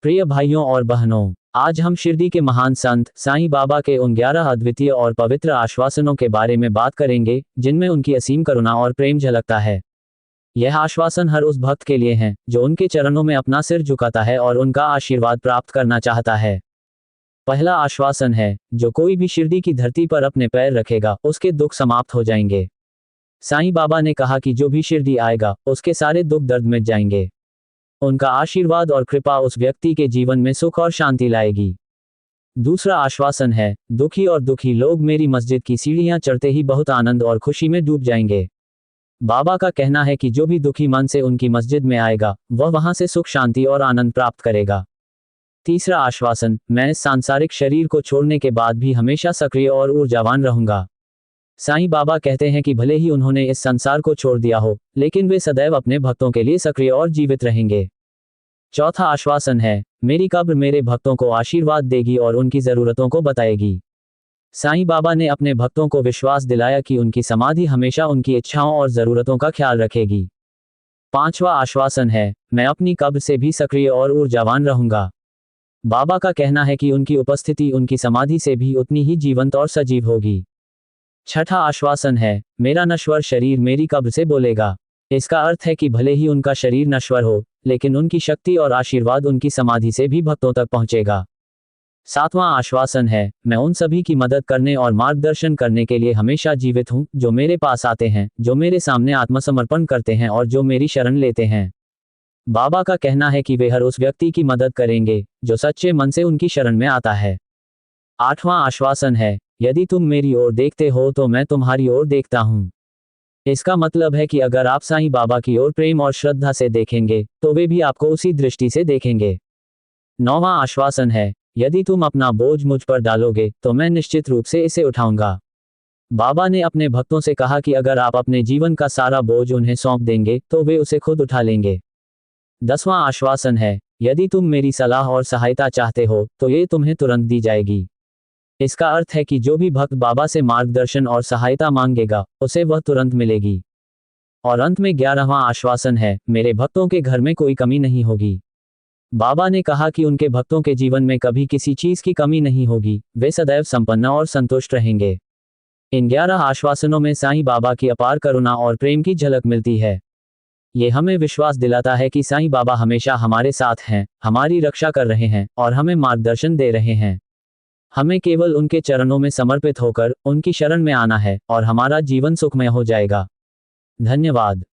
प्रिय भाइयों और बहनों, आज हम शिरडी के महान संत साईं बाबा के उन 11 अद्वितीय और पवित्र आश्वासनों के बारे में बात करेंगे जिनमें उनकी असीम करुणा और प्रेम झलकता है। यह आश्वासन हर उस भक्त के लिए हैं जो उनके चरणों में अपना सिर झुकाता है और उनका आशीर्वाद प्राप्त करना चाहता है। पहला आश्वासन है, जो कोई भी शिरडी की धरती पर अपने पैर रखेगा उसके दुख समाप्त हो जाएंगे। साईं बाबा ने कहा कि जो भी शिरडी आएगा उसके सारे दुख दर्द मिट जाएंगे। उनका आशीर्वाद और कृपा उस व्यक्ति के जीवन में सुख और शांति लाएगी। दूसरा आश्वासन है, दुखी लोग मेरी मस्जिद की सीढ़ियां चढ़ते ही बहुत आनंद और खुशी में डूब जाएंगे। बाबा का कहना है कि जो भी दुखी मन से उनकी मस्जिद में आएगा वह वहां से सुख शांति और आनंद प्राप्त करेगा। तीसरा आश्वासन, मैं इस सांसारिक शरीर को छोड़ने के बाद भी हमेशा सक्रिय और ऊर्जावान रहूंगा। साईं बाबा कहते हैं कि भले ही उन्होंने इस संसार को छोड़ दिया हो, लेकिन वे सदैव अपने भक्तों के लिए सक्रिय और जीवित रहेंगे। चौथा आश्वासन है, मेरी कब्र मेरे भक्तों को आशीर्वाद देगी और उनकी जरूरतों को बताएगी। साईं बाबा ने अपने भक्तों को विश्वास दिलाया कि उनकी समाधि हमेशा उनकी इच्छाओं और जरूरतों का ख्याल रखेगी। पांचवा आश्वासन है, मैं अपनी कब्र से भी सक्रिय और ऊर्जावान रहूंगा। बाबा का कहना है कि उनकी उपस्थिति उनकी समाधि से भी उतनी ही जीवंत और सजीव होगी। छठा आश्वासन है, मेरा नश्वर शरीर मेरी कब्र से बोलेगा। इसका अर्थ है कि भले ही उनका शरीर नश्वर हो, लेकिन उनकी शक्ति और आशीर्वाद उनकी समाधि से भी भक्तों तक पहुंचेगा। सातवां आश्वासन है, मैं उन सभी की मदद करने और मार्गदर्शन करने के लिए हमेशा जीवित हूं जो मेरे पास आते हैं, जो मेरे सामने आत्मसमर्पण करते हैं और जो मेरी शरण लेते हैं। बाबा का कहना है कि वे हर उस व्यक्ति की मदद करेंगे जो सच्चे मन से उनकी शरण में आता है। आठवां आश्वासन है, यदि तुम मेरी ओर देखते हो तो मैं तुम्हारी ओर देखता हूं। इसका मतलब है कि अगर आप साईं बाबा की ओर प्रेम और श्रद्धा से देखेंगे तो वे भी आपको उसी दृष्टि से देखेंगे। नौवां आश्वासन है, यदि तुम अपना बोझ मुझ पर डालोगे तो मैं निश्चित रूप से इसे उठाऊंगा। बाबा ने अपने भक्तों से कहा कि अगर आप अपने जीवन का सारा बोझ उन्हें सौंप देंगे तो वे उसे खुद उठा लेंगे। 10वां आश्वासन है, यदि तुम मेरी सलाह और सहायता चाहते हो तो ये तुम्हें तुरंत दी जाएगी। इसका अर्थ है कि जो भी भक्त बाबा से मार्गदर्शन और सहायता मांगेगा उसे वह तुरंत मिलेगी। और अंत में 11वां आश्वासन है, मेरे भक्तों के घर में कोई कमी नहीं होगी। बाबा ने कहा कि उनके भक्तों के जीवन में कभी किसी चीज की कमी नहीं होगी, वे सदैव संपन्न और संतुष्ट रहेंगे। इन 11 आश्वासनों में साईं बाबा की अपार करुणा और प्रेम की झलक मिलती है। ये हमें विश्वास दिलाता है कि साईं बाबा हमेशा हमारे साथ हैं, हमारी रक्षा कर रहे हैं और हमें मार्गदर्शन दे रहे हैं। हमें केवल उनके चरणों में समर्पित होकर उनकी शरण में आना है और हमारा जीवन सुखमय हो जाएगा। धन्यवाद।